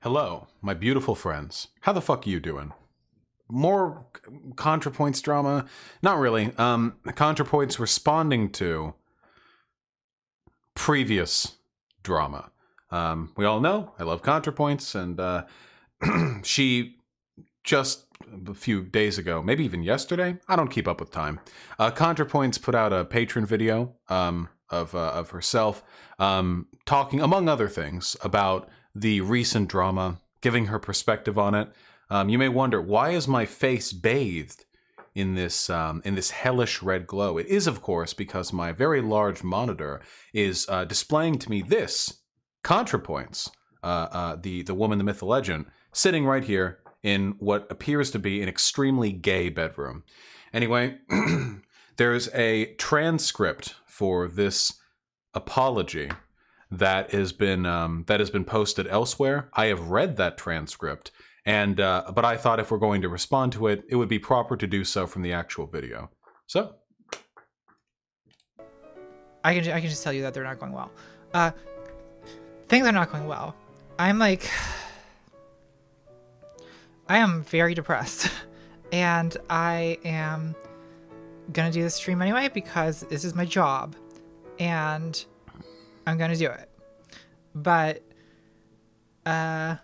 Hello, my beautiful friends. How the fuck are you doing? More Contrapoints drama? Not really. Contrapoints responding to previous drama. We all know I love Contrapoints, and she just a few days ago, maybe even yesterday, I don't keep up with time. Contrapoints put out a Patron video of herself talking, among other things, about the recent drama, giving her perspective on it. You may wonder, why is my face bathed in this hellish red glow? It is, of course, because my very large monitor is displaying to me this Contrapoints, the woman, the myth, the legend, sitting right here in what appears to be an extremely gay bedroom. Anyway, there's a transcript for this apology that has been posted elsewhere. I have read that transcript, and but I thought if we're going to respond to it, it would be proper to do so from the actual video. So I can just tell you that they're not going well. Things are not going well. I am very depressed, and I am gonna do this stream anyway because this is my job, and I'm gonna do it. But I'm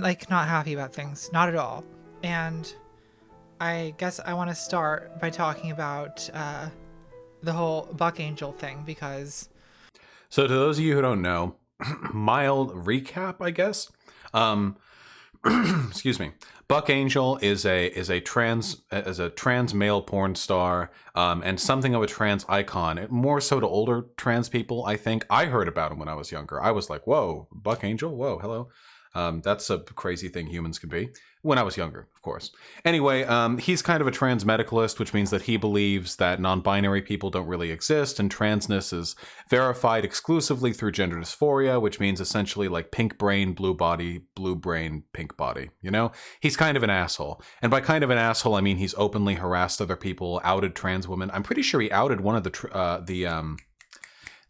like not happy about things, not at all. And I guess I want to start by talking about the whole Buck Angel thing, because to those of you who don't know, mild recap, I guess. Excuse me. Buck Angel is a trans male porn star, and something of a trans icon. More so to older trans people, I think. I heard about him when I was younger. I was like, "Whoa, Buck Angel! Whoa, hello." That's a crazy thing humans can be. When I was younger, of course. Anyway, he's kind of a trans medicalist, which means that he believes that non-binary people don't really exist, and transness is verified exclusively through gender dysphoria, which means essentially like pink brain, blue body, blue brain, pink body. You know, he's kind of an asshole, and by kind of an asshole, I mean he's openly harassed other people, outed trans women. I'm pretty sure he outed one of the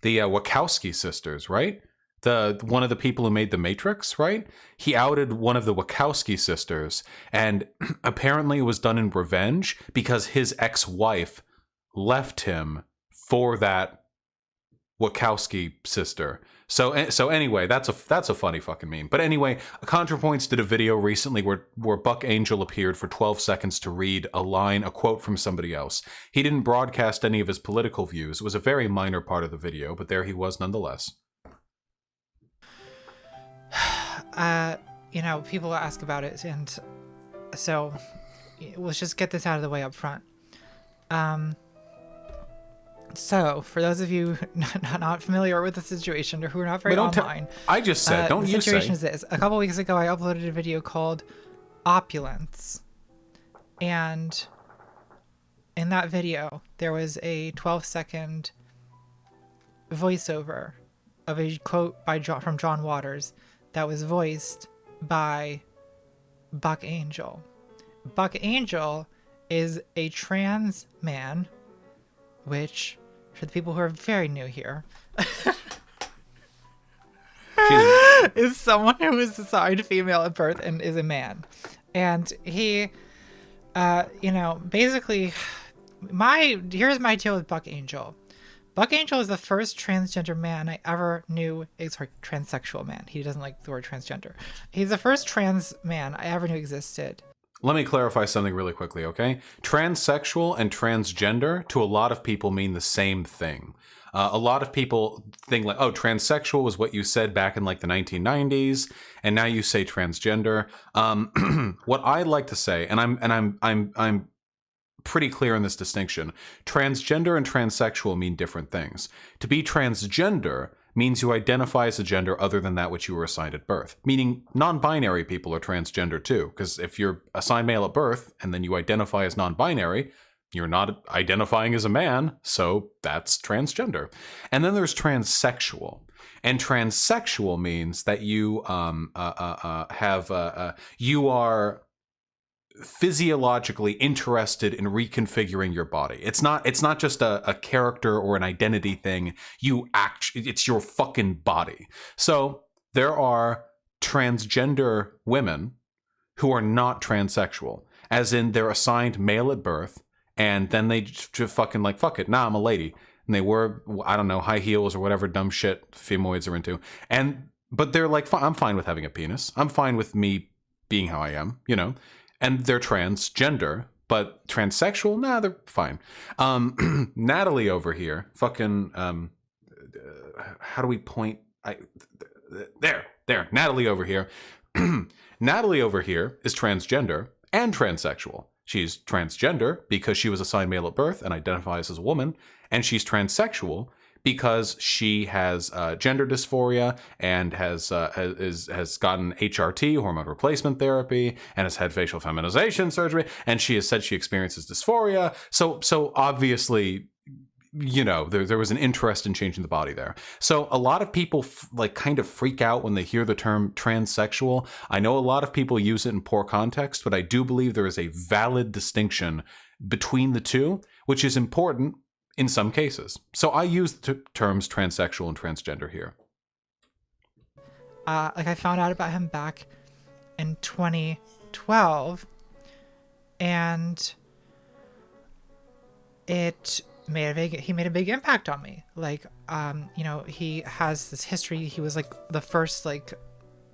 Wachowski sisters, right? One of the people who made The Matrix, right? He outed one of the Wachowski sisters, and apparently it was done in revenge because his ex-wife left him for that Wachowski sister. So anyway, that's a funny fucking meme. But anyway, Contrapoints did a video recently where Buck Angel appeared for 12 seconds to read a quote from somebody else. He didn't broadcast any of his political views. It was a very minor part of the video, but there he was nonetheless. People ask about it, and so let's just get this out of the way up front. So for those of you not familiar with the situation or who are not very online, I just said, don't you say. The situation is this. A couple weeks ago, I uploaded a video called Opulence, and in that video, there was a 12-second voiceover of a quote from John Waters that was voiced by Buck Angel. Buck Angel is a trans man, which, for the people who are very new here, is someone who is assigned female at birth and is a man. And he, basically, here's my deal with Buck Angel. Buck Angel is the first transgender man I ever knew. Sorry, transsexual man. He doesn't like the word transgender. He's the first trans man I ever knew existed. Let me clarify something really quickly, okay? Transsexual and transgender to a lot of people mean the same thing. A lot of people think like, oh, transsexual was what you said back in like the 1990s, and now you say transgender. What I like to say, and I'm pretty clear in this distinction. Transgender and transsexual mean different things. To be transgender means you identify as a gender other than that which you were assigned at birth. Meaning non-binary people are transgender too, because if you're assigned male at birth and then you identify as non-binary, you're not identifying as a man, so that's transgender. And then there's transsexual. And transsexual means that you you are physiologically interested in reconfiguring your body. It's not just a character or an identity thing. It's your fucking body. So there are transgender women who are not transsexual, as in they're assigned male at birth, and then they just fucking like, fuck it, nah, I'm a lady. And they wear, I don't know, high heels or whatever dumb shit femoids are into. But they're like, I'm fine with having a penis. I'm fine with me being how I am, you know? And they're transgender, but transsexual, nah, they're fine. Natalie over here, fucking, how do we point? There, Natalie over here. Natalie over here is transgender and transsexual. She's transgender because she was assigned male at birth and identifies as a woman, and she's transsexual because she has gender dysphoria and has gotten HRT, hormone replacement therapy, and has had facial feminization surgery, and she has said she experiences dysphoria. So obviously, you know, there was an interest in changing the body there. So a lot of people like kind of freak out when they hear the term transsexual. I know a lot of people use it in poor context, but I do believe there is a valid distinction between the two, which is important in some cases. So I use the terms transsexual and transgender here. Like I found out about him back in 2012, and he made a big impact on me. Like, you know, he has this history. He was like the first like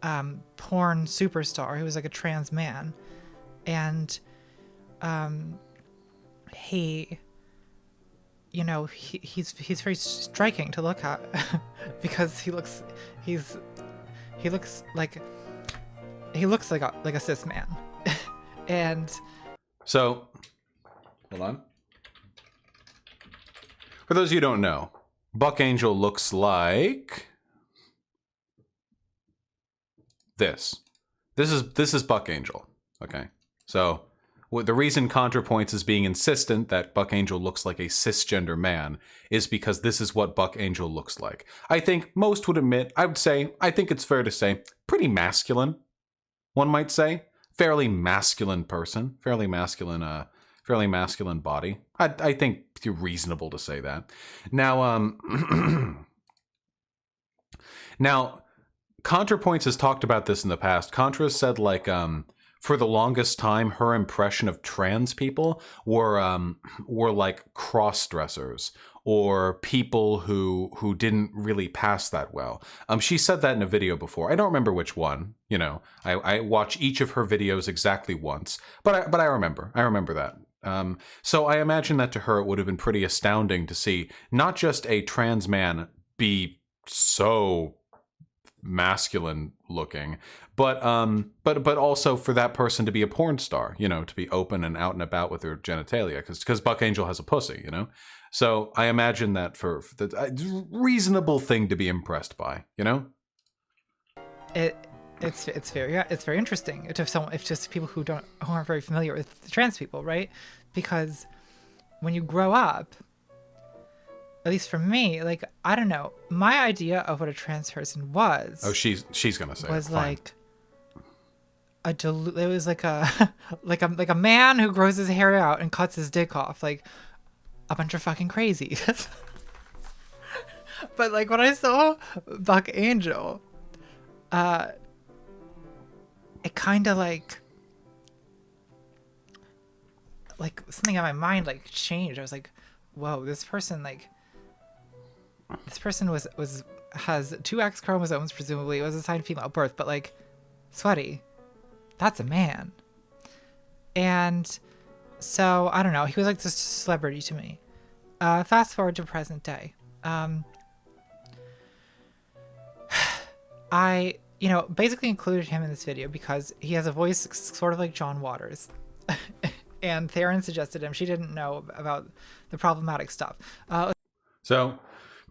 porn superstar. He was like a trans man, and he, you know, he's very striking to look at because he looks like a cis man. And so hold on. For those of you who don't know, Buck Angel looks like this. This is Buck Angel. Okay. So the reason Contrapoints is being insistent that Buck Angel looks like a cisgender man is because this is what Buck Angel looks like. I think most would admit, I think it's fair to say, pretty masculine, one might say. Fairly masculine person, fairly masculine body. I think it's reasonable to say that. Now, now, Contrapoints has talked about this in the past. Contra said like, for the longest time, her impression of trans people were like cross-dressers or people who didn't really pass that well. She said that in a video before. I don't remember which one. You know, I watch each of her videos exactly once, but I remember that. So I imagine that to her it would have been pretty astounding to see not just a trans man be so masculine looking, but also for that person to be a porn star, you know, to be open and out and about with her genitalia, because Buck Angel has a pussy, you know. So I imagine that for the reasonable thing to be impressed by, you know. It's very interesting if just people who aren't very familiar with trans people, right? Because when you grow up, at least for me, like, I don't know, my idea of what a trans person was. Oh, she's gonna say was it. Like it was like a like a man who grows his hair out and cuts his dick off, like a bunch of fucking crazy. But like when I saw Buck Angel, it kind of like something in my mind like changed. I was like, whoa, this person has 2 X chromosomes, presumably. It was assigned female at birth, but like, sweaty, that's a man. And so I don't know, he was like this celebrity to me. Fast forward to present day. I, you know, basically included him in this video because he has a voice sort of like John Waters. And Theron suggested him. She didn't know about the problematic stuff. So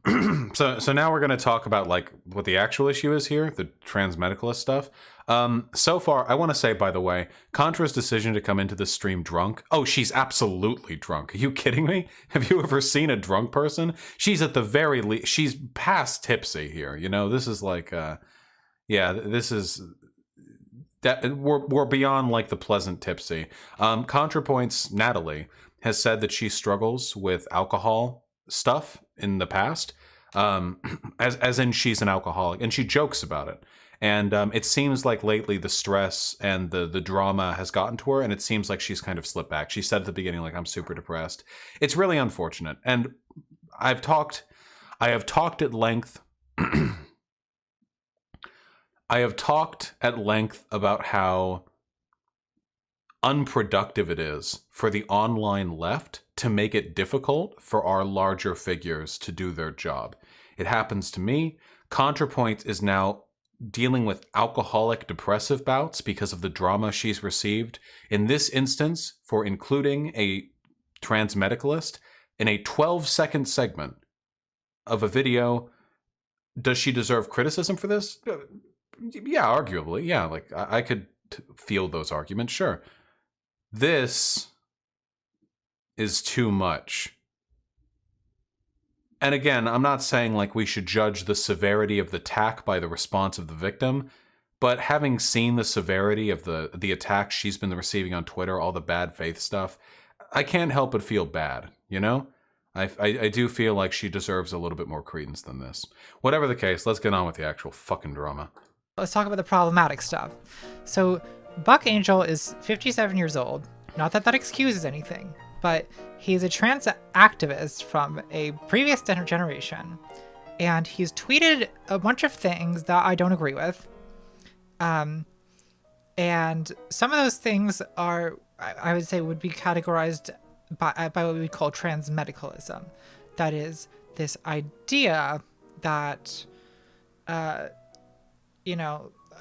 now we're going to talk about like what the actual issue is here, the transmedicalist stuff. So far, I want to say, by the way, Contra's decision to come into this stream drunk. Oh, she's absolutely drunk. Are you kidding me? Have you ever seen a drunk person? She's at the very least, she's past tipsy here. You know, this is like, yeah, this is that we're beyond like the pleasant tipsy. Contrapoints Natalie has said that she struggles with alcohol stuff in the past. as in she's an alcoholic, and she jokes about it. And it seems like lately the stress and the drama has gotten to her, and it seems like she's kind of slipped back. She said at the beginning, like, I'm super depressed. It's really unfortunate. And I have talked at length. I have talked at length about how unproductive it is for the online left to make it difficult for our larger figures to do their job. It happens to me. Contrapoints is now dealing with alcoholic depressive bouts because of the drama she's received. In this instance, for including a trans medicalist in a 12-second segment of a video. Does she deserve criticism for this? Yeah, arguably. Yeah, like I could feel those arguments, sure. This is too much. And again, I'm not saying like we should judge the severity of the attack by the response of the victim, but having seen the severity of the attack she's been receiving on Twitter, all the bad faith stuff, I can't help but feel bad, you know? I do feel like she deserves a little bit more credence than this. Whatever the case, let's get on with the actual fucking drama. Let's talk about the problematic stuff. So Buck Angel is 57 years old. Not that that excuses anything, but he's a trans activist from a previous generation, and he's tweeted a bunch of things that I don't agree with. And some of those things are, I would say, would be categorized by what we call trans medicalism. That is this idea that,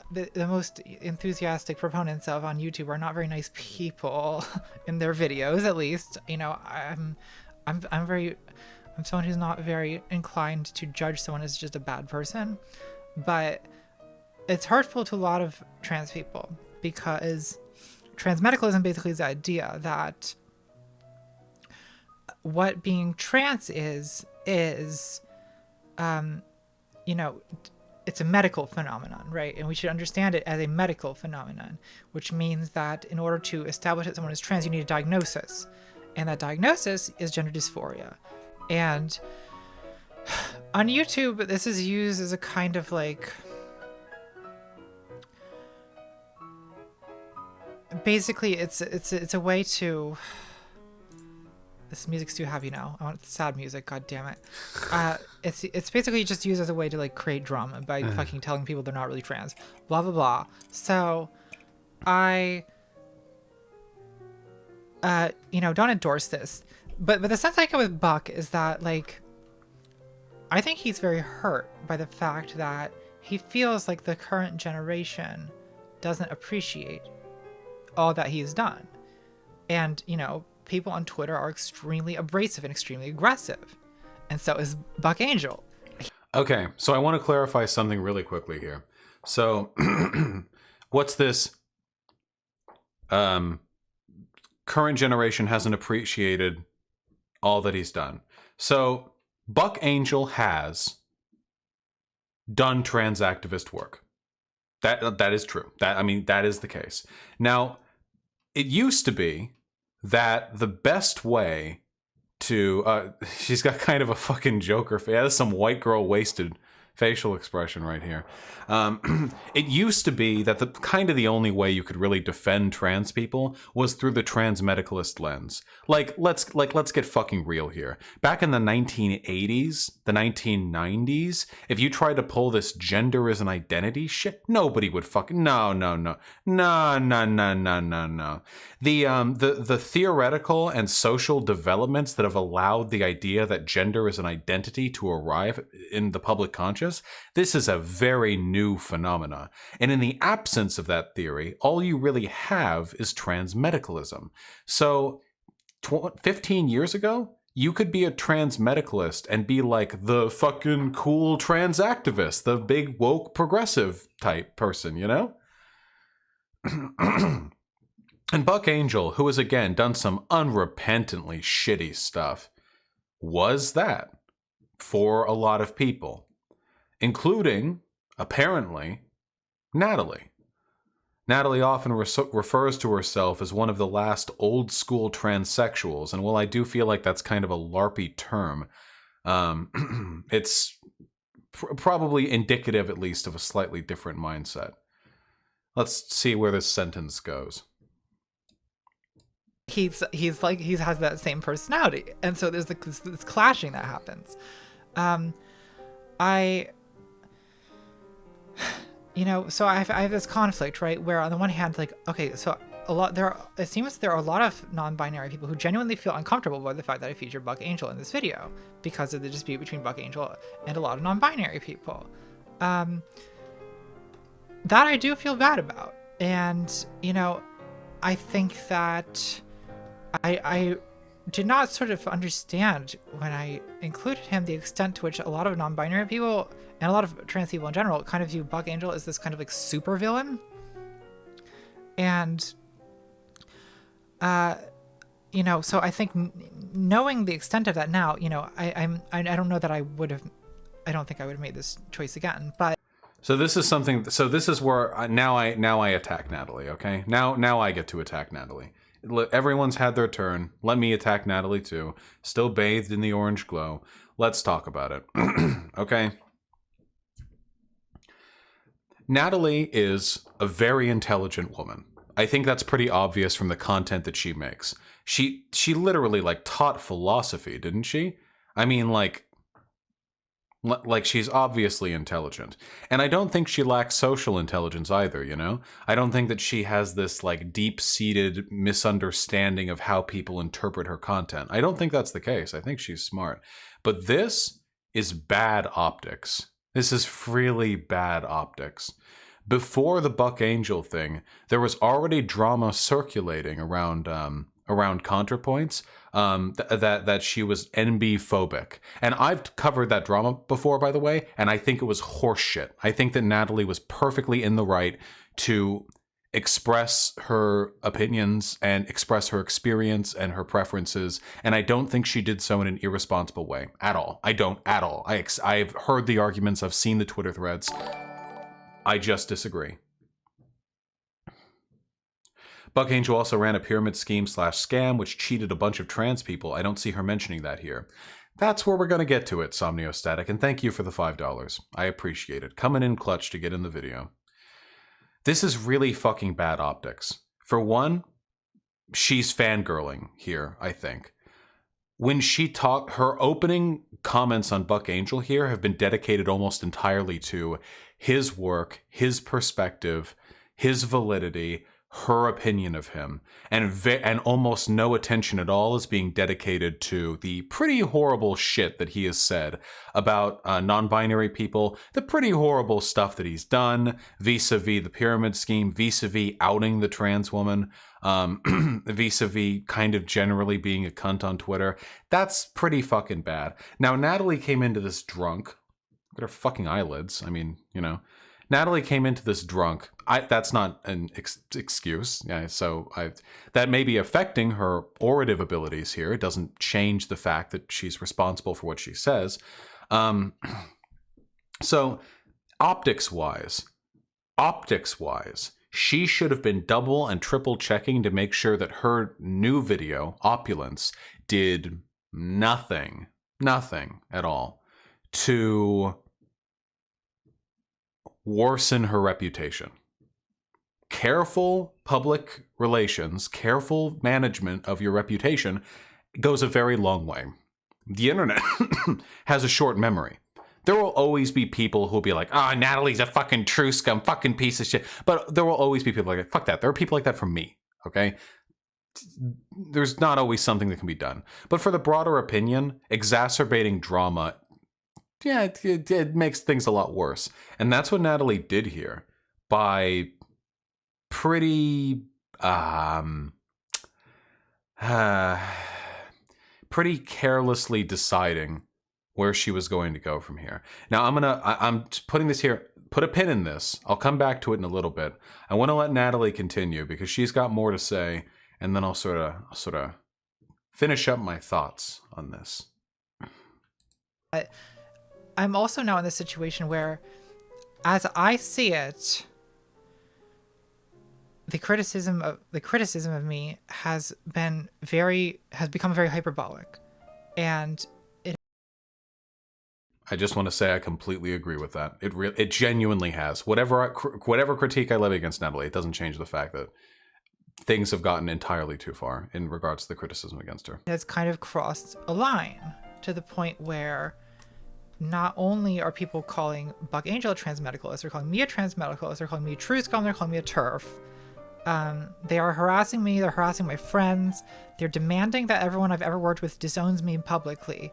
the most enthusiastic proponents of on YouTube are not very nice people in their videos, at least. I'm someone who's not very inclined to judge someone as just a bad person, but it's hurtful to a lot of trans people because trans medicalism basically is the idea that what being trans is it's a medical phenomenon, right? And we should understand it as a medical phenomenon, which means that in order to establish that someone is trans, you need a diagnosis. And that diagnosis is gender dysphoria. And on YouTube, this is used as a kind of like... Basically, it's a way to... This music's too heavy now. I want sad music. God damn it. It's basically just used as a way to like create drama by fucking telling people they're not really trans. Blah blah blah. So, I don't endorse this. But the sense I get with Buck is that like, I think he's very hurt by the fact that he feels like the current generation doesn't appreciate all that he's done, and people on Twitter are extremely abrasive and extremely aggressive. And so is Buck Angel. Okay, so I want to clarify something really quickly here. So, what's this? Current generation hasn't appreciated all that he's done. So, Buck Angel has done trans activist work. That is true. That is the case. Now, it used to be that the best way to she's got kind of a fucking Joker face. That's some white girl wasted facial expression right here. It used to be that the only way you could really defend trans people was through the trans medicalist lens. Let's get fucking real here. Back in the 1980s, the 1990s, if you tried to pull this gender as an identity shit, nobody would fucking no. The theoretical and social developments that have allowed the idea that gender is an identity to arrive in the public conscious, this is a very new phenomena. And in the absence of that theory, all you really have is trans medicalism. So 15 years ago, you could be a trans medicalist and be like the fucking cool trans activist, the big woke progressive type person, you know? And Buck Angel, who has again done some unrepentantly shitty stuff, was that for a lot of people. Including, apparently, Natalie. Natalie often refers to herself as one of the last old-school transsexuals, and while I do feel like that's kind of a LARPy term, It's probably indicative, at least, of a slightly different mindset. Let's see where this sentence goes. He has that same personality, and so there's this clashing that happens. I so I have this conflict, right, where on the one hand, like, okay, so it seems there are a lot of non-binary people who genuinely feel uncomfortable by the fact that I featured Buck Angel in this video because of the dispute between Buck Angel and a lot of non-binary people. That I do feel bad about, and I think that I did not sort of understand when I included him the extent to which a lot of non-binary people and a lot of trans people in general kind of view Buck Angel as this kind of like super villain. And, so I think knowing the extent of that now, I don't know that I don't think I would have made this choice again, but. So this is where now I attack Natalie. Okay. Now I get to attack Natalie. Everyone's had their turn. Let me attack Natalie too. Still bathed in the orange glow. Let's talk about it. Okay. Natalie is a very intelligent woman. I think that's pretty obvious from the content that she makes. She literally like taught philosophy, didn't she? I mean, like she's obviously intelligent. And I don't think she lacks social intelligence either, I don't think that she has this like deep-seated misunderstanding of how people interpret her content. I don't think that's the case. I think she's smart. But this is bad optics. This is really bad optics. Before the Buck Angel thing, there was already drama circulating around Contrapoints, that she was NB phobic. And I've covered that drama before, by the way, and I think it was horseshit. I think that Natalie was perfectly in the right to express her opinions and express her experience and her preferences, and I don't think she did so in an irresponsible way at all. I don't at all. I've heard the arguments, I've seen the Twitter threads. I just disagree. Buck Angel also ran a pyramid scheme/scam which cheated a bunch of trans people. I don't see her mentioning that here. That's where we're going to get to it, Somniostatic, and thank you for the $5. I appreciate it. Coming in clutch to get in the video. This is really fucking bad optics. For one, she's fangirling here, I think. When she talked, her opening comments on Buck Angel here have been dedicated almost entirely to his work, his perspective, his validity, her opinion of him, and almost no attention at all is being dedicated to the pretty horrible shit that he has said about non-binary people, the pretty horrible stuff that he's done vis-a-vis the pyramid scheme, vis-a-vis outing the trans woman, vis-a-vis kind of generally being a cunt on Twitter. That's pretty fucking bad. Now, Natalie came into this drunk. Look at her fucking eyelids. I mean, Natalie came into this drunk. That's not an excuse. Yeah, so that may be affecting her orative abilities here. It doesn't change the fact that she's responsible for what she says. So optics-wise, she should have been double and triple checking to make sure that her new video, Opulence, did nothing at all to worsen her reputation. Careful public relations, careful management of your reputation goes a very long way. The internet has a short memory. There will always be people who will be like, Natalie's a fucking true scum, fucking piece of shit. But there will always be people like, fuck that. There are people like that from me, okay? There's not always something that can be done. But for the broader opinion, exacerbating drama, yeah, it makes things a lot worse. And that's what Natalie did here by pretty carelessly deciding where she was going to go from here. Now I'm putting this here, put a pin in this. I'll come back to it in a little bit. I want to let Natalie continue because she's got more to say, and then I'll sort of finish up my thoughts on this. I'm also now in this situation where, as I see it, the criticism of me has become very hyperbolic, and I just want to say I completely agree with that. It genuinely has. Whatever critique I levy against Natalie, it doesn't change the fact that things have gotten entirely too far in regards to the criticism against her. Has kind of crossed a line to the point where not only are people calling Buck Angel a transmedicalist, they're calling me a transmedicalist, they're calling me a true scum, they're calling me a TERF. They are harassing me, they're harassing my friends, they're demanding that everyone I've ever worked with disowns me publicly.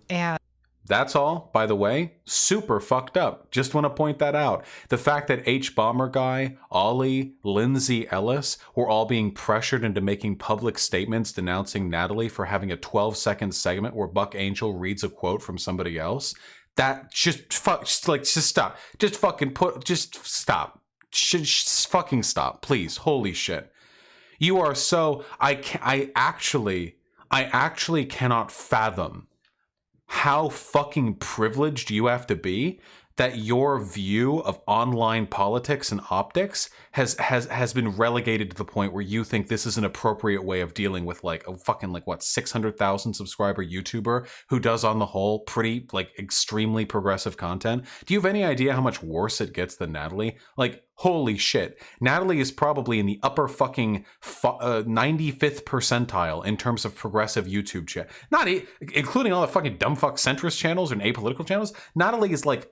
And that's all, by the way, super fucked up. Just want to point that out. The fact that H-Bomber Guy, Ollie, Lindsay Ellis were all being pressured into making public statements denouncing Natalie for having a 12-second segment where Buck Angel reads a quote from somebody else. That just stop. Just stop. Just fucking stop, please. Holy shit. You are so... I actually cannot fathom how fucking privileged you have to be that your view of online politics and optics has been relegated to the point where you think this is an appropriate way of dealing with like a fucking 600,000 subscriber YouTuber who does on the whole pretty extremely progressive content. Do you have any idea how much worse it gets than Natalie? Holy shit. Natalie is probably in the upper fucking 95th percentile in terms of progressive YouTube chat. Including all the fucking dumb fuck centrist channels and apolitical channels. Natalie is an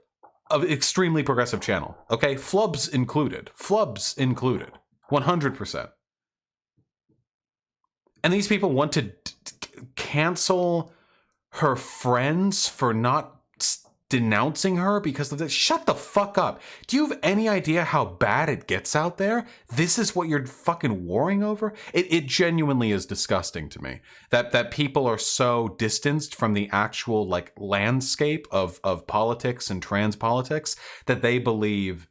extremely progressive channel. Okay? Flubs included. 100%. And these people want to cancel her friends for not denouncing her because of this. Shut the fuck up. Do you have any idea how bad it gets out there? This is what you're fucking warring over? It genuinely is disgusting to me that people are so distanced from the actual landscape of politics and trans politics that they believe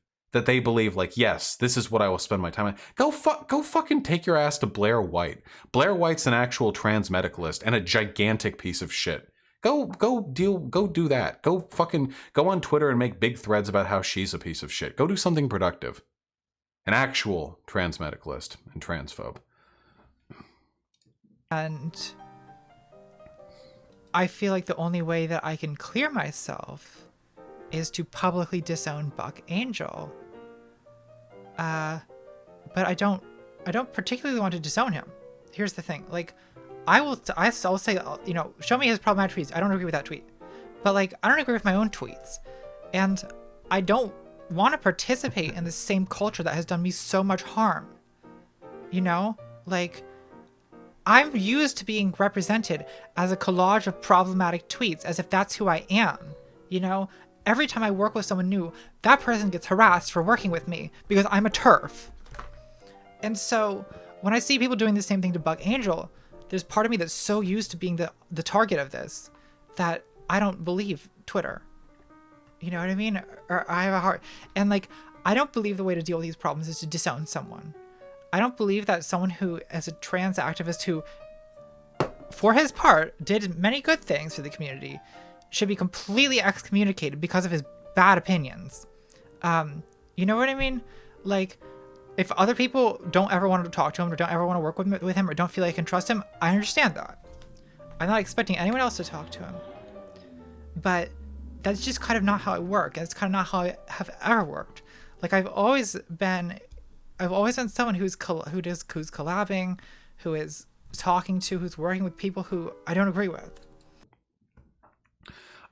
yes, this is what I will spend my time on. Go fucking take your ass to Blair White. Blair White's an actual trans medicalist and a gigantic piece of shit. Go do that. Go on Twitter and make big threads about how she's a piece of shit. Go do something productive. An actual trans medicalist and transphobe. And I feel like the only way that I can clear myself is to publicly disown Buck Angel. But I don't particularly want to disown him. Here's the thing, I'll say, show me his problematic tweets. I don't agree with that tweet. But, I don't agree with my own tweets. And I don't want to participate in the same culture that has done me so much harm. I'm used to being represented as a collage of problematic tweets, as if that's who I am. Every time I work with someone new, that person gets harassed for working with me because I'm a TERF. And so, when I see people doing the same thing to Buck Angel, there's part of me that's so used to being the target of this that I don't believe Twitter. You know what I mean? Or I have a heart. And I don't believe the way to deal with these problems is to disown someone. I don't believe that someone who, as a trans activist who, for his part, did many good things for the community, should be completely excommunicated because of his bad opinions. You know what I mean? If other people don't ever want to talk to him or don't ever want to work with him or don't feel like I can trust him, I understand that. I'm not expecting anyone else to talk to him. But that's just kind of not how I work. That's kind of not how I have ever worked. I've always been someone who's collabing, who is talking to, who's working with people who I don't agree with.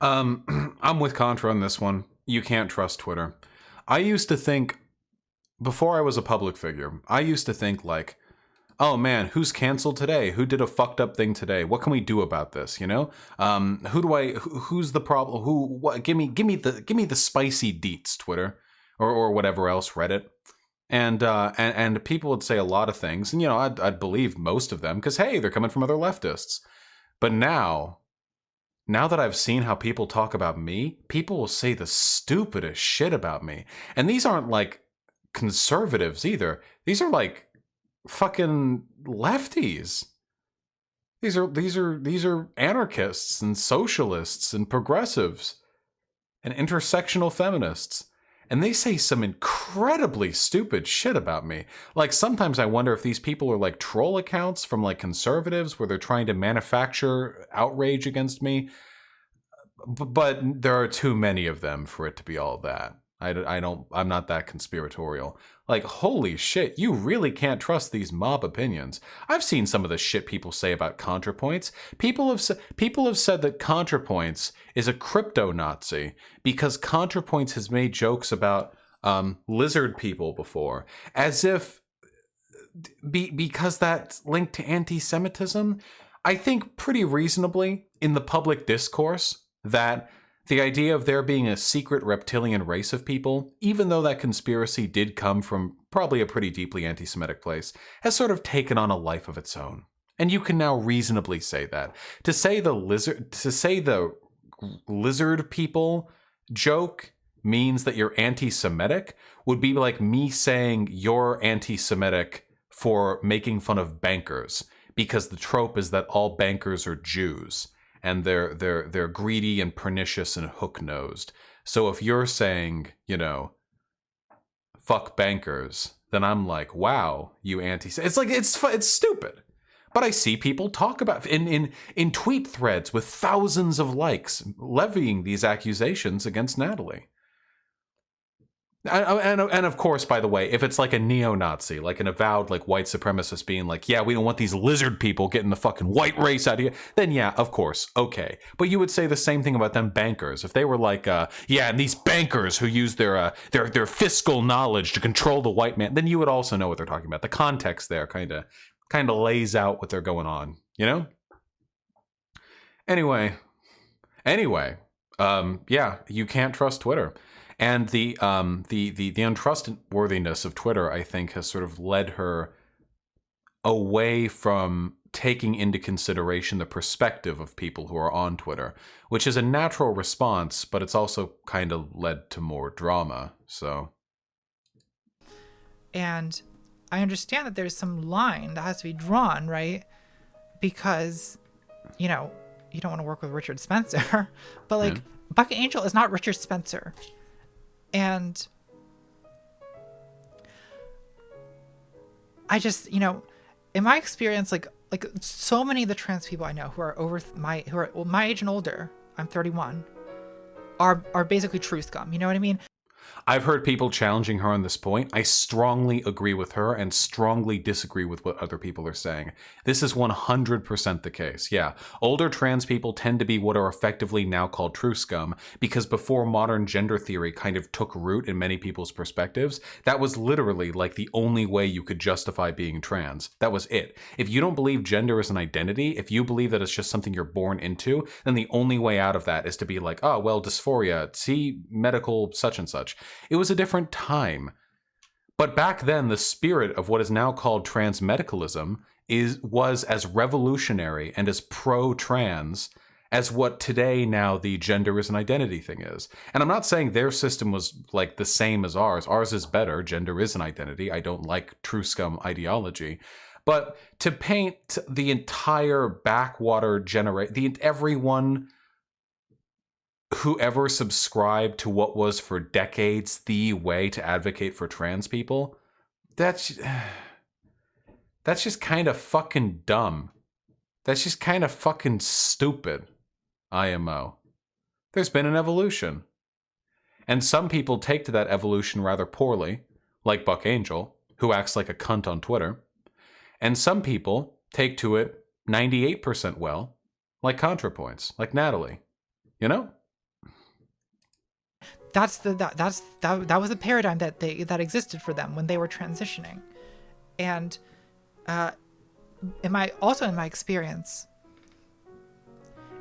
I'm with Contra on this one. You can't trust Twitter. I used to think, before I was a public figure, I used to think oh man, who's canceled today? Who did a fucked up thing today? What can we do about this? Who's the problem? Give me the spicy deets, Twitter, or whatever else, Reddit. And people would say a lot of things, and I'd believe most of them because hey, they're coming from other leftists. But now that I've seen how people talk about me, people will say the stupidest shit about me, and these aren't conservatives either. These are fucking lefties. These are anarchists and socialists and progressives and intersectional feminists. And they say some incredibly stupid shit about me. Sometimes I wonder if these people are troll accounts from conservatives where they're trying to manufacture outrage against me. but there are too many of them for it to be all that. I'm not that conspiratorial. Like, holy shit, you really can't trust these mob opinions. I've seen some of the shit people say about ContraPoints. People have said that ContraPoints is a crypto Nazi because ContraPoints has made jokes about lizard people before, as if because that's linked to anti-Semitism. I think pretty reasonably in the public discourse that the idea of there being a secret reptilian race of people, even though that conspiracy did come from probably a pretty deeply anti-Semitic place, has sort of taken on a life of its own. And you can now reasonably say that. To say the lizard people joke means that you're anti-Semitic would be like me saying you're anti-Semitic for making fun of bankers, because the trope is that all bankers are Jews and they're greedy and pernicious and hook-nosed. So if you're saying, you know, fuck bankers, then I'm like, wow, you anti. It's like it's stupid. But I see people talk about in tweet threads with thousands of likes levying these accusations against Natalie. And of course, by the way, if it's like a neo-Nazi, like an avowed like white supremacist being like, yeah, we don't want these lizard people getting the fucking white race out of here, then yeah, of course, okay. But you would say the same thing about them bankers. If they were like, yeah, and these bankers who use their fiscal knowledge to control the white man, then you would also know what they're talking about. The context there kind of lays out what they're going on, you know? Anyway, yeah, you can't trust Twitter. And the untrustworthiness of Twitter, I think, has sort of led her away from taking into consideration the perspective of people who are on Twitter, which is a natural response, but it's also kind of led to more drama. So, and I understand that there's some line that has to be drawn, right? Because, you know, you don't want to work with Richard Spencer, but like Buck Angel is not Richard Spencer. And I just, you know, in my experience, like so many of the trans people I know who are who are my age and older, I'm 31, are basically true scum. You know what I mean? I've heard people challenging her on this point. I strongly agree with her and strongly disagree with what other people are saying. This is 100% the case. Yeah, older trans people tend to be what are effectively now called true scum, because before modern gender theory kind of took root in many people's perspectives, that was literally like the only way you could justify being trans. That was it. If you don't believe gender is an identity, if you believe that it's just something you're born into, then the only way out of that is to be like, oh, well, dysphoria, see medical such and such. It was a different time. But back then, the spirit of what is now called transmedicalism was as revolutionary and as pro-trans as what today now the gender is an identity thing is. And I'm not saying their system was like the same as ours. Ours is better. Gender is an identity. I don't like true scum ideology. But to paint the entire backwater everyone whoever subscribed to what was for decades the way to advocate for trans people, that's just kind of fucking dumb. That's just kind of fucking stupid, IMO. There's been an evolution. And some people take to that evolution rather poorly, like Buck Angel, who acts like a cunt on Twitter. And some people take to it 98% well, like Contrapoints, like Natalie. You know? That was a paradigm that existed for them when they were transitioning. And in my experience,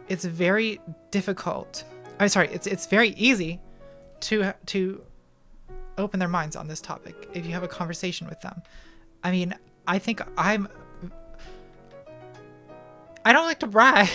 it's very difficult. It's very easy to open their minds on this topic if you have a conversation with them. I mean, I think I don't like to brag,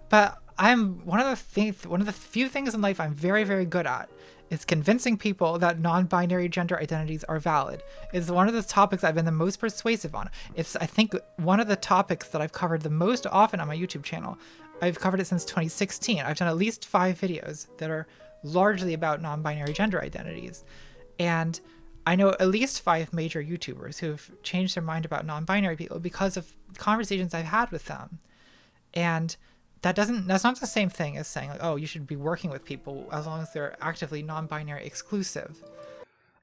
but I'm one of the few things in life I'm very, very good at is convincing people that non-binary gender identities are valid. It's one of the topics I've been the most persuasive on. It's, I think, one of the topics that I've covered the most often on my YouTube channel. I've covered it since 2016. I've done at least 5 videos that are largely about non-binary gender identities. And I know at least 5 major YouTubers who've changed their mind about non-binary people because of conversations I've had with them. And that's not the same thing as saying like, oh, you should be working with people as long as they're actively non-binary exclusive.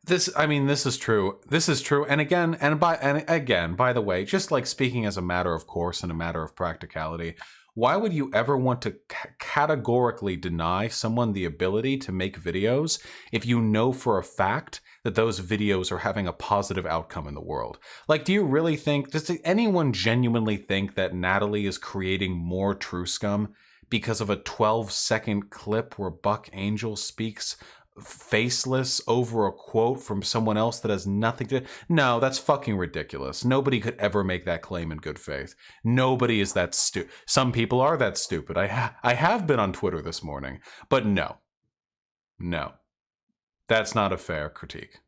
This is true. This is true. And again, by the way, just like speaking as a matter of course and a matter of practicality, why would you ever want to categorically deny someone the ability to make videos if you know for a fact that those videos are having a positive outcome in the world? Like, do you really think, does anyone genuinely think that Natalie is creating more True Scum because of a 12-second clip where Buck Angel speaks faceless over a quote from someone else that has nothing to... No, that's fucking ridiculous. Nobody could ever make that claim in good faith. Nobody is that stupid. Some people are that stupid. I have been on Twitter this morning, but no, that's not a fair critique.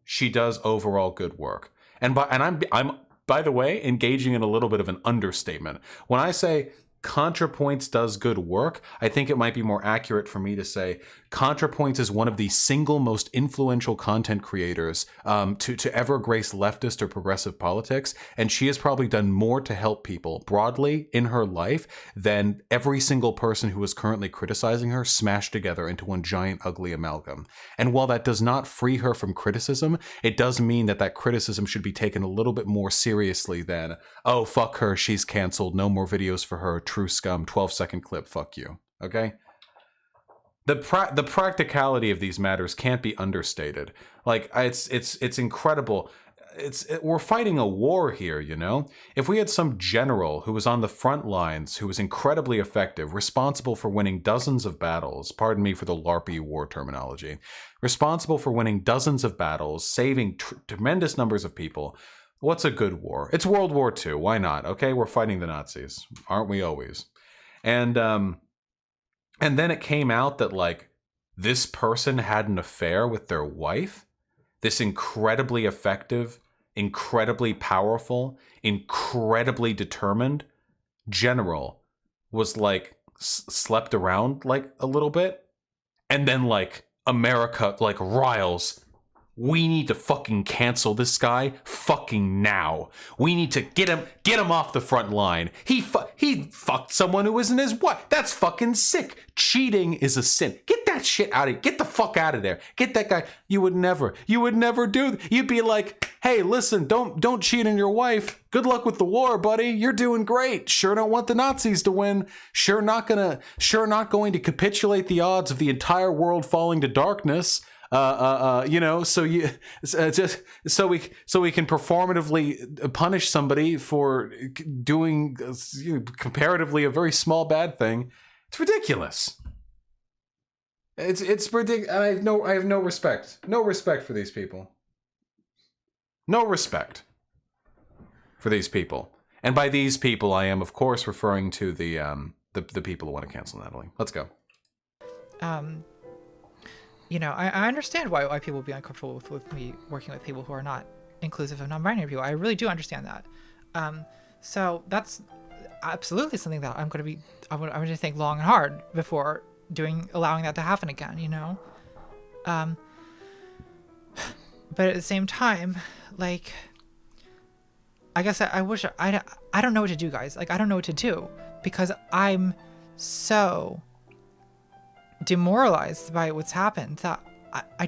She does overall good work, and I'm by the way engaging in a little bit of an understatement when I say Contrapoints does good work. I think it might be more accurate for me to say Contrapoints is one of the single most influential content creators to ever grace leftist or progressive politics, and she has probably done more to help people broadly in her life than every single person who is currently criticizing her smashed together into one giant ugly amalgam. And while that does not free her from criticism, it does mean that criticism should be taken a little bit more seriously than, oh, fuck her, she's canceled, no more videos for her, True Scum, 12-second clip, fuck you. Okay? The practicality of these matters can't be understated. Like, it's incredible. We're fighting a war here, you know? If we had some general who was on the front lines, who was incredibly effective, responsible for winning dozens of battles, pardon me for the LARPy war terminology, responsible for winning dozens of battles, saving tremendous numbers of people, what's a good war? It's World War II. Why not? Okay, we're fighting the Nazis, aren't we always? And then it came out that, like, this person had an affair with their wife. This incredibly effective, incredibly powerful, incredibly determined general was, like, slept around, like, a little bit. And then, like, America, like, riles. We need to fucking cancel this guy fucking now. We need to get him off the front line. He fucked someone who isn't his wife. That's fucking sick. Cheating is a sin. Get that shit out of, get the fuck out of there. Get that guy. You would never do. You'd be like, hey, listen, don't cheat on your wife. Good luck with the war, buddy. You're doing great. Sure don't want the Nazis to win. Sure not going to capitulate the odds of the entire world falling to darkness. You know, so we can performatively punish somebody for doing comparatively a very small bad thing. It's ridiculous. It's ridiculous. I have no respect for these people. No respect for these people. And by these people, I am of course referring to the people who want to cancel Natalie. Let's go. You know, I understand why people would be uncomfortable with me working with people who are not inclusive of non-binary people. I really do understand that. So that's absolutely something that I'm going to think long and hard before allowing that to happen again, you know? But at the same time, like, I guess I wish, I don't know what to do, guys. Like, I don't know what to do because I'm so demoralized by what's happened that I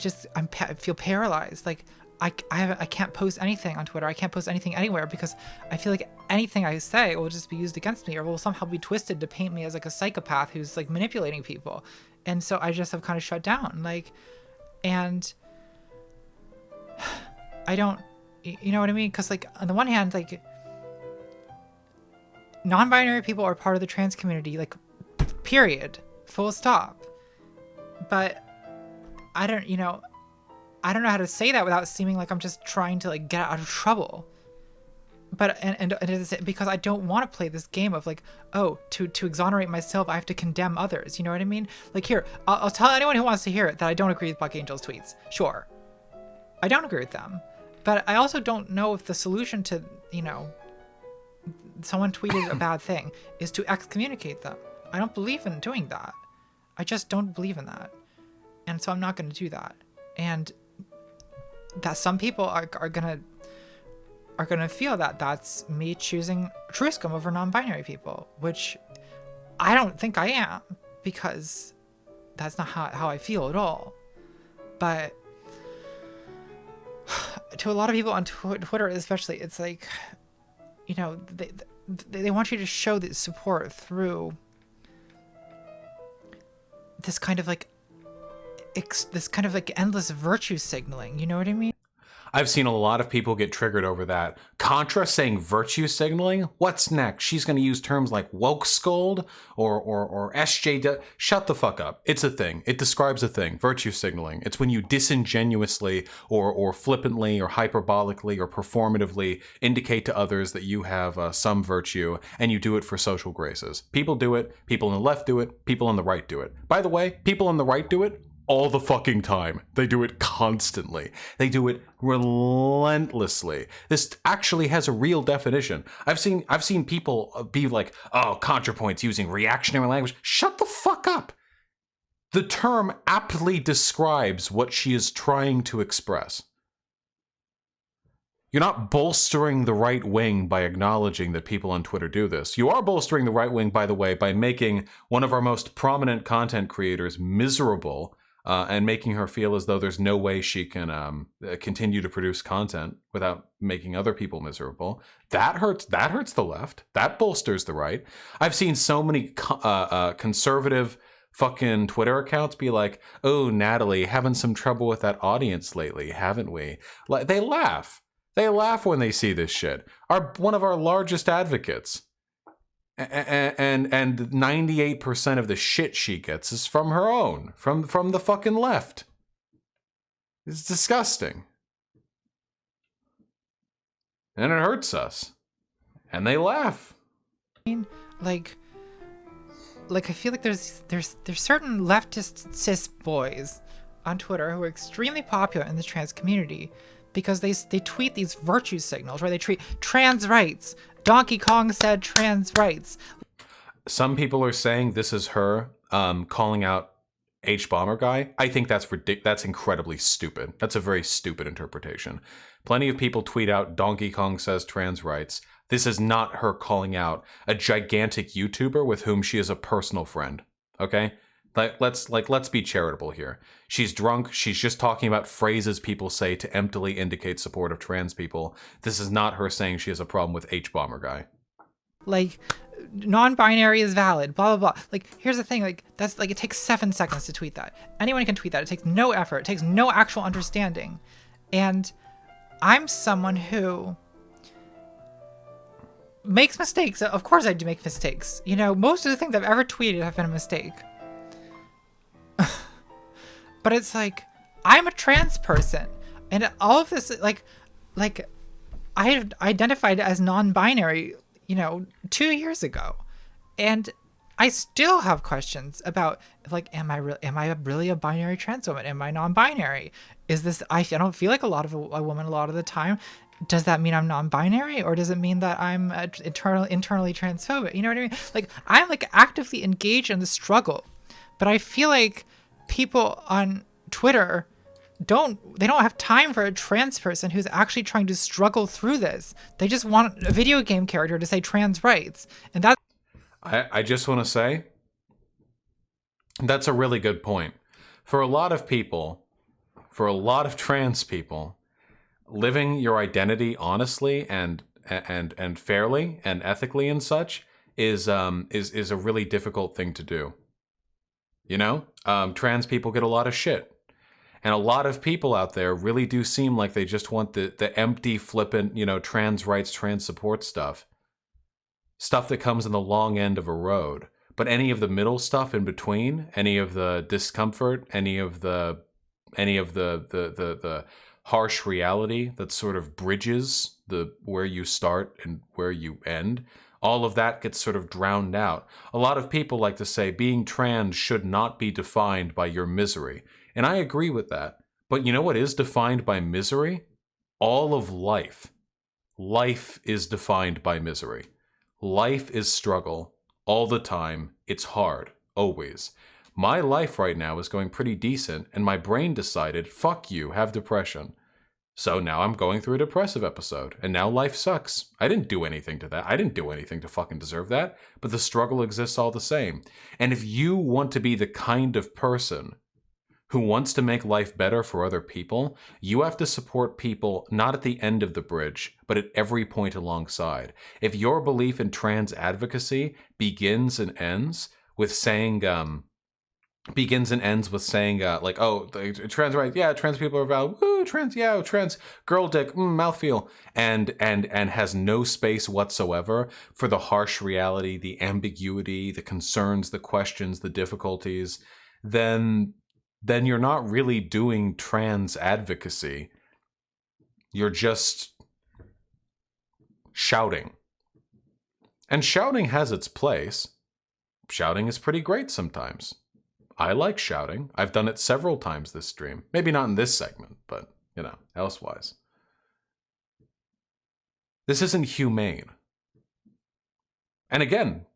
feel paralyzed. Like I can't post anything on Twitter. I can't post anything anywhere because I feel like anything I say will just be used against me or will somehow be twisted to paint me as like a psychopath who's like manipulating people. And so I just have kind of shut down. Like, and I don't, you know what I mean? Because like on the one hand, like non-binary people are part of the trans community, like period, full stop. But I don't know how to say that without seeming like I'm just trying to like get out of trouble. But and it's because I don't want to play this game of like, oh, to exonerate myself, I have to condemn others. You know what I mean? Like here, I'll tell anyone who wants to hear it that I don't agree with Buck Angel's tweets. Sure, I don't agree with them, but I also don't know if the solution to, you know, someone tweeted a bad thing is to excommunicate them. I don't believe in doing that. I just don't believe in that. And so I'm not going to do that. And that some people are going to feel that that's me choosing True Scum over non-binary people, which I don't think I am, because that's not how I feel at all. But to a lot of people on Twitter especially, it's like, you know, they want you to show this support through this kind of like endless virtue signaling. You know what I mean? I've seen a lot of people get triggered over that. Contra saying virtue signaling? What's next? She's going to use terms like woke scold or SJ. Shut the fuck up. It's a thing. It describes a thing. Virtue signaling. It's when you disingenuously or flippantly or hyperbolically or performatively indicate to others that you have some virtue, and you do it for social graces. People do it. People on the left do it. People on the right do it. By the way, people on the right do it all the fucking time. They do it constantly. They do it relentlessly. This actually has a real definition. I've seen people be like, "Oh, Contrapoints using reactionary language." Shut the fuck up. The term aptly describes what she is trying to express. You're not bolstering the right wing by acknowledging that people on Twitter do this. You are bolstering the right wing, by the way, by making one of our most prominent content creators miserable, and making her feel as though there's no way she can continue to produce content without making other people miserable. That hurts. That hurts the left. That bolsters the right. I've seen so many conservative fucking Twitter accounts be like, "Oh, Natalie, having some trouble with that audience lately, haven't we?" Like, they laugh. They laugh when they see this shit. One of our largest advocates. And 98% of the shit she gets is from her own, from the fucking left. It's disgusting. And it hurts us. And they laugh. Like I feel like there's certain leftist cis boys on Twitter who are extremely popular in the trans community because they tweet these virtue signals, right? They tweet trans rights. Donkey Kong said trans rights. Some people are saying this is her calling out H-Bomber guy. I think that's incredibly stupid. That's a very stupid interpretation. Plenty of people tweet out Donkey Kong says trans rights. This is not her calling out a gigantic YouTuber with whom she is a personal friend. Okay? Let's be charitable here. She's drunk. She's just talking about phrases people say to emptily indicate support of trans people. This is not her saying she has a problem with H-Bomber guy. Like, non-binary is valid, blah, blah, blah. Like, here's the thing. Like, that's like, it takes 7 seconds to tweet that. Anyone can tweet that. It takes no effort. It takes no actual understanding. And I'm someone who makes mistakes. Of course I do make mistakes. You know, most of the things I've ever tweeted have been a mistake. But it's like, I'm a trans person, and all of this, like I identified as non-binary, 2 years ago, and I still have questions about, like, am I really a binary trans woman? Am I non-binary? Is this, I don't feel like a woman a lot of the time. Does that mean I'm non-binary, or does it mean that I'm internally transphobic? You know what I mean? Like, I'm like actively engaged in the struggle, but I feel like people on Twitter don't have time for a trans person who's actually trying to struggle through this. They just want a video game character to say trans rights. And that's... I just want to say, that's a really good point. For a lot of people, for a lot of trans people, living your identity honestly and fairly and ethically and such is a really difficult thing to do. Trans people get a lot of shit. And a lot of people out there really do seem like they just want the empty, flippant, trans rights, trans support stuff. Stuff that comes in the long end of a road. But any of the middle stuff in between, any of the discomfort, any of the harsh reality that sort of bridges where you start and where you end, all of that gets sort of drowned out. A lot of people like to say being trans should not be defined by your misery. And I agree with that. But you know what is defined by misery? All of life. Life is defined by misery. Life is struggle all the time. It's hard, always. My life right now is going pretty decent, and my brain decided, fuck you, have depression. So now I'm going through a depressive episode, and now life sucks. I didn't do anything to that. I didn't do anything to fucking deserve that, but the struggle exists all the same. And if you want to be the kind of person who wants to make life better for other people, you have to support people not at the end of the bridge, but at every point alongside. If your belief in trans advocacy begins and ends with saying, like, oh, trans rights, yeah, trans people are valid, woo, trans, yeah, trans girl dick, mouthfeel, and has no space whatsoever for the harsh reality, the ambiguity, the concerns, the questions, the difficulties, then you're not really doing trans advocacy. You're just shouting. And shouting has its place. Shouting is pretty great sometimes. I like shouting. I've done it several times this stream. Maybe not in this segment, but, elsewise. This isn't humane. And again,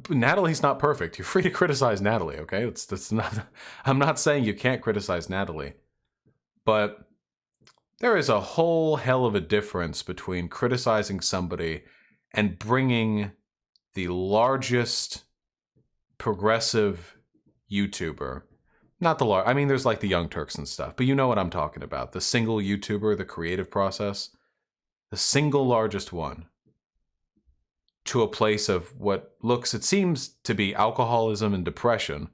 Natalie's not perfect. You're free to criticize Natalie, okay? That's not. I'm not saying you can't criticize Natalie, but there is a whole hell of a difference between criticizing somebody and bringing the largest progressive YouTuber, not the large. I mean, there's like the Young Turks and stuff, but you know what I'm talking about. The single YouTuber, the creative process, the single largest one, to a place of what looks, it seems to be alcoholism and depression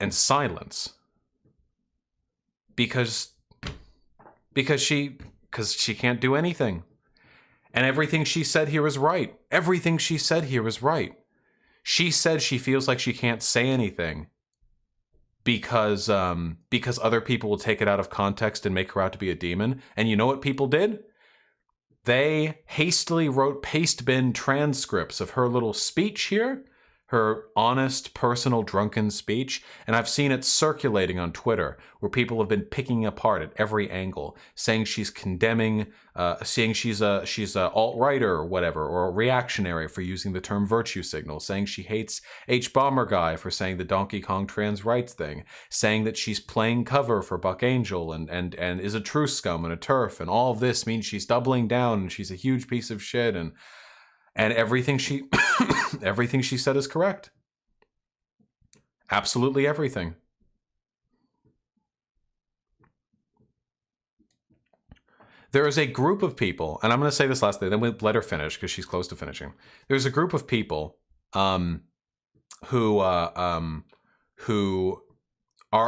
and silence, because she can't do anything, and everything she said here is right. Everything she said here is right. She said she feels like she can't say anything because other people will take it out of context and make her out to be a demon. And you know what people did? They hastily wrote paste bin transcripts of her little speech here, her honest, personal, drunken speech, and I've seen it circulating on Twitter, where people have been picking apart at every angle, saying she's condemning, saying she's a alt-righter or whatever, or a reactionary for using the term virtue signal, saying she hates H-Bomber Guy for saying the Donkey Kong trans rights thing, saying that she's playing cover for Buck Angel and is a true scum and a turf, and all of this means she's doubling down and she's a huge piece of shit, and everything she everything she said is correct. Absolutely everything. There is a group of people, and I'm going to say this last thing, then we'll let her finish because she's close to finishing. There's a group of people who are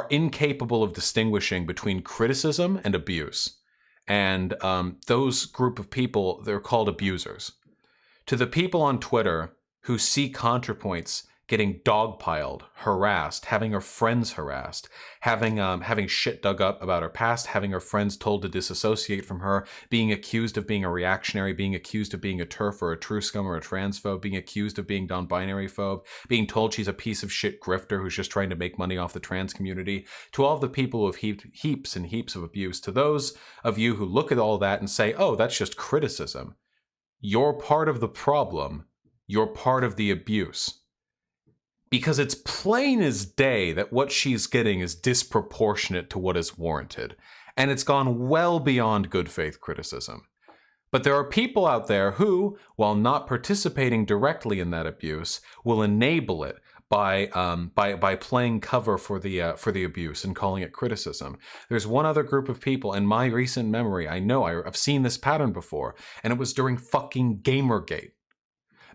incapable of distinguishing between criticism and abuse. And those group of people, they're called abusers. To the people on Twitter who see Contrapoints getting dogpiled, harassed, having her friends harassed, having shit dug up about her past, having her friends told to disassociate from her, being accused of being a reactionary, being accused of being a TERF or a true scum or a transphobe, being accused of being non-binary phobe, being told she's a piece of shit grifter who's just trying to make money off the trans community, to all of the people who have heaped heaps and heaps of abuse, to those of you who look at all that and say, oh, that's just criticism. You're part of the problem. You're part of the abuse. Because it's plain as day that what she's getting is disproportionate to what is warranted. And it's gone well beyond good faith criticism. But there are people out there who, while not participating directly in that abuse, will enable it by playing cover for the abuse and calling it criticism. There's one other group of people in my recent memory. I know I've seen this pattern before, and it was during fucking Gamergate.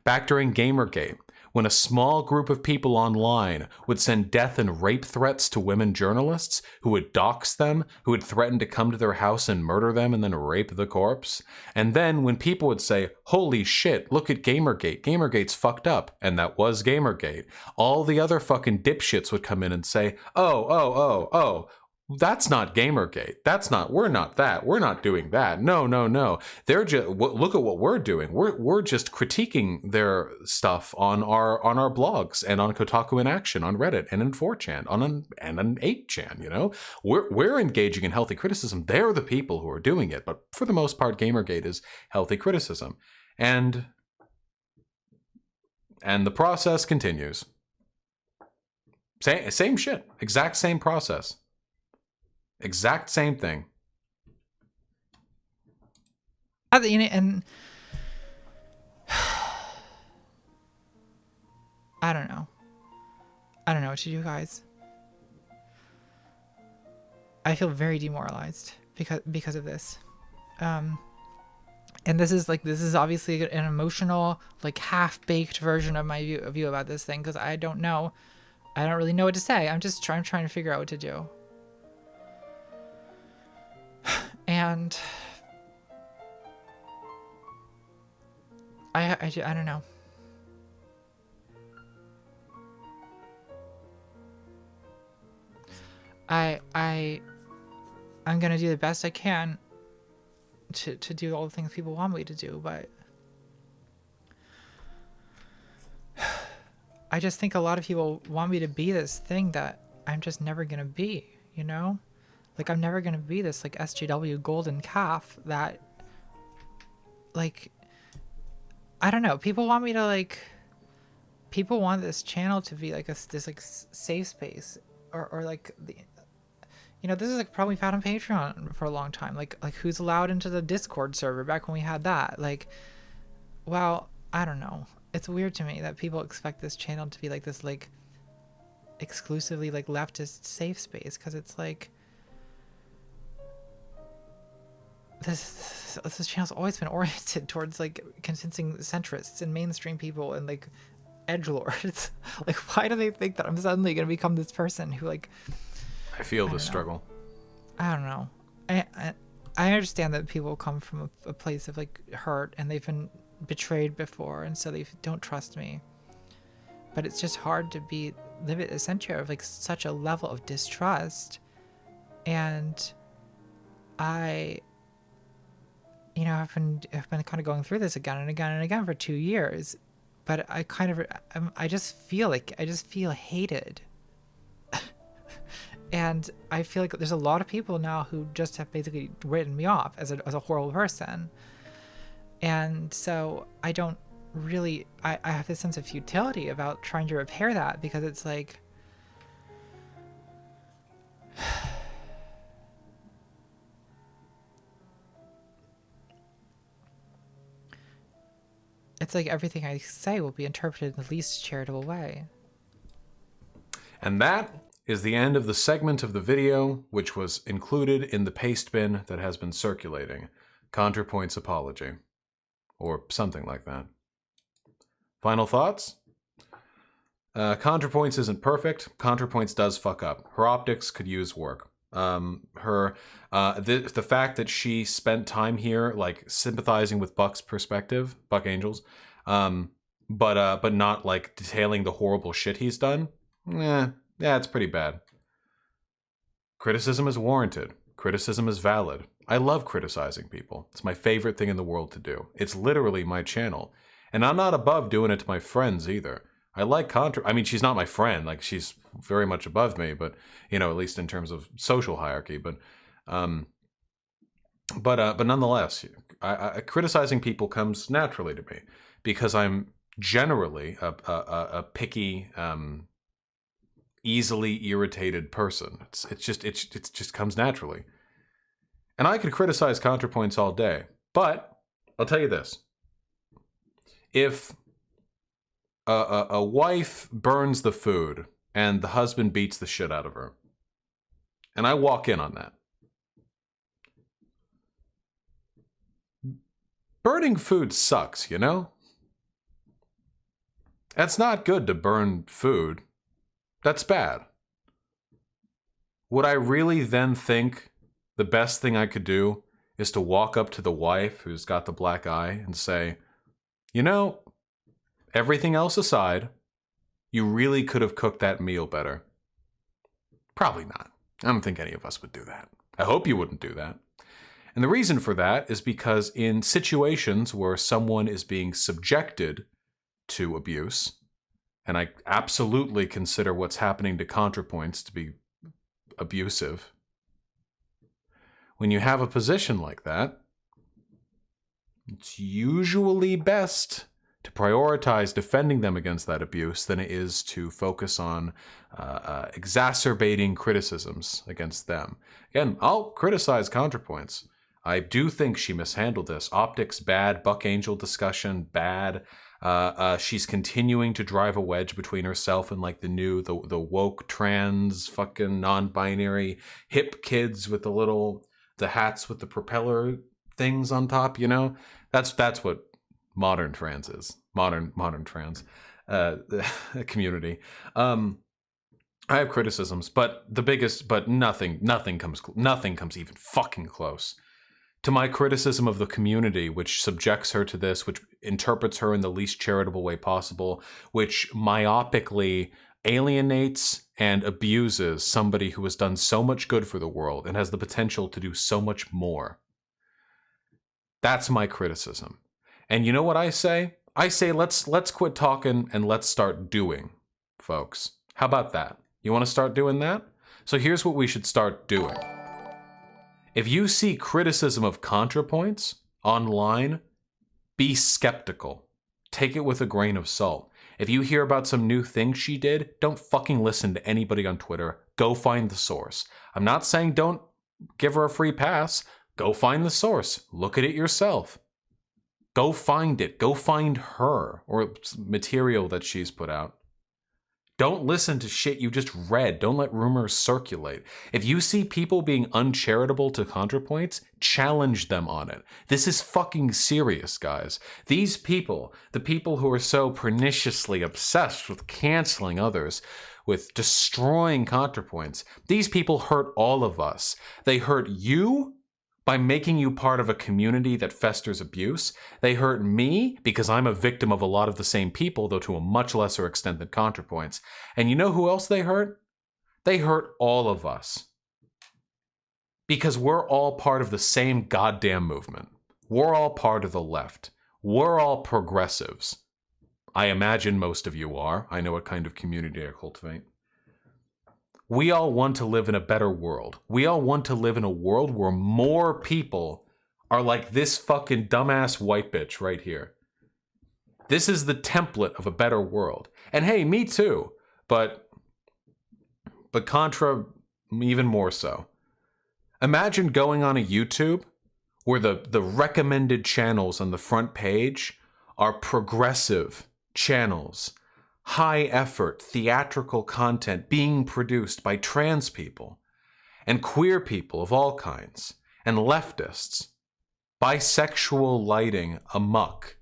Back during Gamergate, when a small group of people online would send death and rape threats to women journalists who would dox them, who would threaten to come to their house and murder them and then rape the corpse. And then when people would say, holy shit, look at Gamergate, Gamergate's fucked up, and that was Gamergate, all the other fucking dipshits would come in and say, oh, that's not Gamergate. We're not doing that. No. They're just, look at what we're doing. We're just critiquing their stuff on our blogs and on Kotaku in Action, on Reddit and in 4chan, and on 8chan, you know? We're engaging in healthy criticism. They're the people who are doing it. But for the most part, Gamergate is healthy criticism. And the process continues. Same shit. Exact same process. Exact same thing. And I don't know. I don't know what to do, guys. I feel very demoralized because of this. And this is obviously an emotional, like half-baked version of my view about this thing, because I don't really know what to say. I'm trying to figure out what to do. And I don't know. I'm gonna do the best I can to do all the things people want me to do, but I just think a lot of people want me to be this thing that I'm just never gonna be, you know? Like, I'm never gonna be this, like, SJW golden calf that, like, I don't know. People want me to, like, people want this channel to be, like, this, like, safe space. Or like, this is, like, probably found on Patreon for a long time. Like, who's allowed into the Discord server back when we had that? Like, well, I don't know. It's weird to me that people expect this channel to be, like, this, like, exclusively, like, leftist safe space, because it's, like, this channel's always been oriented towards, like, convincing centrists and mainstream people and, like, edgelords. Like, why do they think that I'm suddenly gonna become this person who, like, I feel the struggle. I don't know. I understand that people come from a place of, like, hurt, and they've been betrayed before, and so they don't trust me. But it's just hard to live at the center of, like, such a level of distrust. And I've been kind of going through this again and again and again for 2 years, but I just feel hated. And I feel like there's a lot of people now who just have basically written me off as a horrible person. And so I don't really, I have this sense of futility about trying to repair that, because it's like, it's like everything I say will be interpreted in the least charitable way. And that is the end of the segment of the video which was included in the paste bin that has been circulating. Contrapoints apology. Or something like that. Final thoughts? Contrapoints isn't perfect. Contrapoints does fuck up. Her optics could use work. The fact that she spent time here, like, sympathizing with Buck's perspective, Buck Angels, but not, like, detailing the horrible shit he's done. Yeah, it's pretty bad. Criticism is warranted. Criticism is valid. I love criticizing people. It's my favorite thing in the world to do. It's literally my channel. And I'm not above doing it to my friends either. I like I mean, she's not my friend. Like, she's very much above me, but, at least in terms of social hierarchy. But nonetheless, criticizing people comes naturally to me, because I'm generally a picky, easily irritated person. It just comes naturally. And I could criticize Contrapoints all day, but I'll tell you this. If a wife burns the food and the husband beats the shit out of her, and I walk in on that, burning food sucks, you know? That's not good to burn food. That's bad. Would I really then think the best thing I could do is to walk up to the wife who's got the black eye and say, everything else aside, you really could have cooked that meal better? Probably not. I don't think any of us would do that. I hope you wouldn't do that. And the reason for that is because in situations where someone is being subjected to abuse, and I absolutely consider what's happening to Contrapoints to be abusive, when you have a position like that, it's usually best to prioritize defending them against that abuse than it is to focus on exacerbating criticisms against them. Again, I'll criticize Contrapoints. I do think she mishandled this. Optics, bad. Buck Angel discussion, bad. She's continuing to drive a wedge between herself and like the woke trans fucking non-binary hip kids with the hats with the propeller things on top, you know? That's what modern trans is. Modern trans community. I have criticisms, but nothing comes even fucking close to my criticism of the community, which subjects her to this, which interprets her in the least charitable way possible, which myopically alienates and abuses somebody who has done so much good for the world and has the potential to do so much more. That's my criticism. And you know what I say? I say let's quit talking and let's start doing, folks. How about that? You want to start doing that? So here's what we should start doing. If you see criticism of Contrapoints online, be skeptical. Take it with a grain of salt. If you hear about some new thing she did, don't fucking listen to anybody on Twitter. Go find the source. I'm not saying don't give her a free pass. Go find the source. Look at it yourself. Go find it. Go find her or material that she's put out. Don't listen to shit you just read. Don't let rumors circulate. If you see people being uncharitable to Contrapoints, challenge them on it. This is fucking serious, guys. These people, the people who are so perniciously obsessed with canceling others, with destroying Contrapoints, these people hurt all of us. They hurt you by making you part of a community that festers abuse. They hurt me because I'm a victim of a lot of the same people, though to a much lesser extent than Contrapoints. And you know who else they hurt? They hurt all of us. Because we're all part of the same goddamn movement. We're all part of the left. We're all progressives. I imagine most of you are. I know what kind of community I cultivate. We all want to live in a better world. We all want to live in a world where more people are like this fucking dumbass white bitch right here. This is the template of a better world. And hey, me too. But Contra even more so. Imagine going on a YouTube where the recommended channels on the front page are progressive channels. High effort, theatrical content being produced by trans people and queer people of all kinds and leftists. Bisexual lighting amok.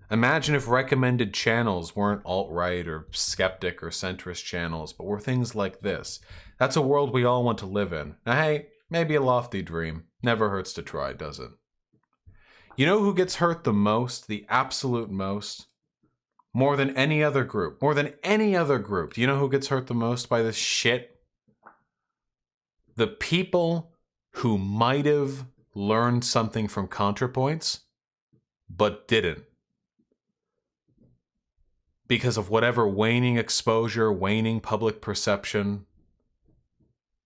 Imagine if recommended channels weren't alt-right or skeptic or centrist channels, but were things like this. That's a world we all want to live in. Now, hey, maybe a lofty dream. Never hurts to try, does it? You know who gets hurt the most, the absolute most? More than any other group. More than any other group. Do you know who gets hurt the most by this shit? The people who might have learned something from Contrapoints, but didn't. Because of whatever waning exposure, waning public perception,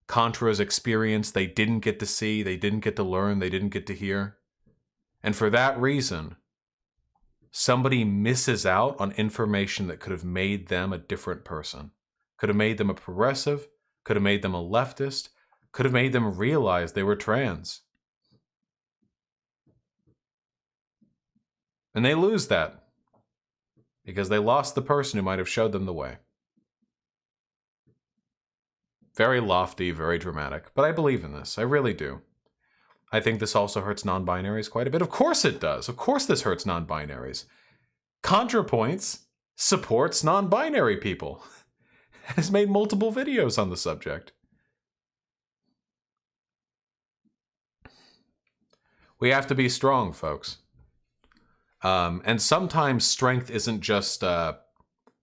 Contra's experience they didn't get to see, they didn't get to learn, they didn't get to hear. And for that reason, somebody misses out on information that could have made them a different person. Could have made them a progressive, could have made them a leftist, could have made them realize they were trans. And they lose that because they lost the person who might have showed them the way. Very lofty, very dramatic, but I believe in this. I really do. I think this also hurts non-binaries quite a bit. Of course it does. Of course this hurts non-binaries. Contrapoints supports non-binary people. Has made multiple videos on the subject. We have to be strong, folks. And sometimes strength isn't just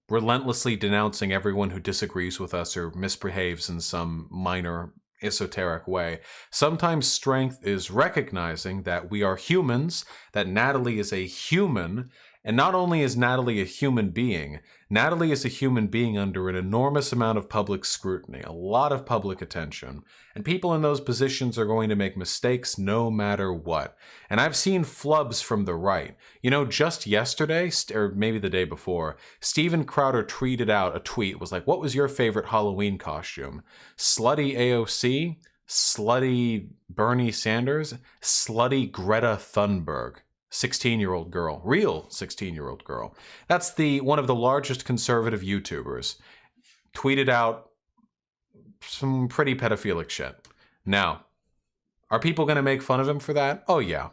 relentlessly denouncing everyone who disagrees with us or misbehaves in some minor esoteric way. Sometimes strength is recognizing that we are humans, that Natalie is a human, And not only is Natalie a human being, Natalie is a human being under an enormous amount of public scrutiny, a lot of public attention. And people in those positions are going to make mistakes no matter what. And I've seen flubs from the right. You know, just yesterday, or maybe the day before, Steven Crowder tweeted out a tweet, was like, what was your favorite Halloween costume? Slutty AOC? Slutty Bernie Sanders? Slutty Greta Thunberg? 16-year-old girl, real 16-year-old girl. That's one of the largest conservative YouTubers. Tweeted out some pretty pedophilic shit. Now, are people going to make fun of him for that? Oh yeah.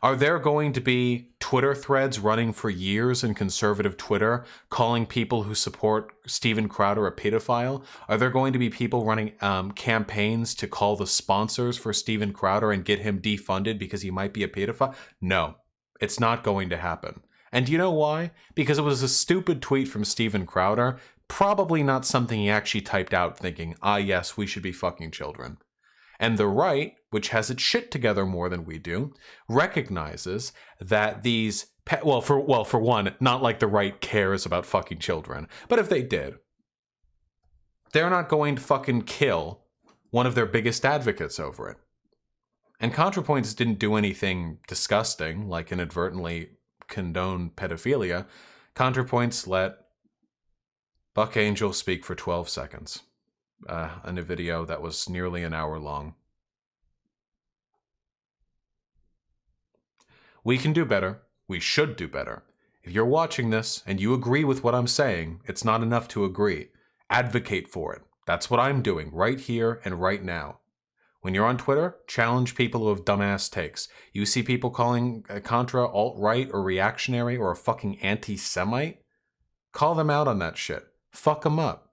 Are there going to be Twitter threads running for years in conservative Twitter calling people who support Steven Crowder a pedophile? Are there going to be people running campaigns to call the sponsors for Steven Crowder and get him defunded because he might be a pedophile? No, it's not going to happen. And do you know why? Because it was a stupid tweet from Steven Crowder, probably not something he actually typed out thinking, ah yes, we should be fucking children. And the right, which has its shit together more than we do, recognizes that these, for one, not like the right cares about fucking children, but if they did, they're not going to fucking kill one of their biggest advocates over it. And Contrapoints didn't do anything disgusting, like inadvertently condone pedophilia. Contrapoints let Buck Angel speak for 12 seconds. In a video that was nearly an hour long. We can do better. We should do better. If you're watching this and you agree with what I'm saying, it's not enough to agree. Advocate for it. That's what I'm doing right here and right now. When you're on Twitter, challenge people who have dumbass takes. You see people calling Contra alt-right or reactionary or a fucking anti-Semite? Call them out on that shit. Fuck them up.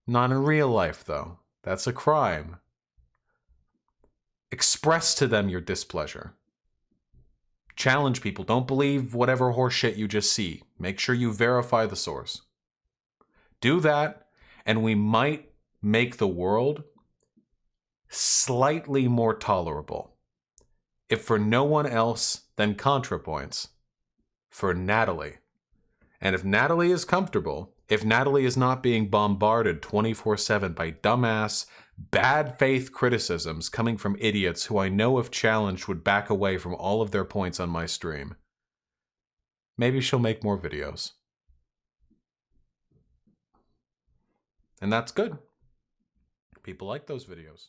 Not in real life, though. That's a crime. Express to them your displeasure. Challenge people. Don't believe whatever horseshit you just see. Make sure you verify the source. Do that, and we might make the world slightly more tolerable. If for no one else than Contrapoints, for Natalie. And if Natalie is comfortable, if Natalie is not being bombarded 24/7 by dumbass, bad faith criticisms coming from idiots who I know if challenged would back away from all of their points on my stream, maybe she'll make more videos. And that's good. People like those videos.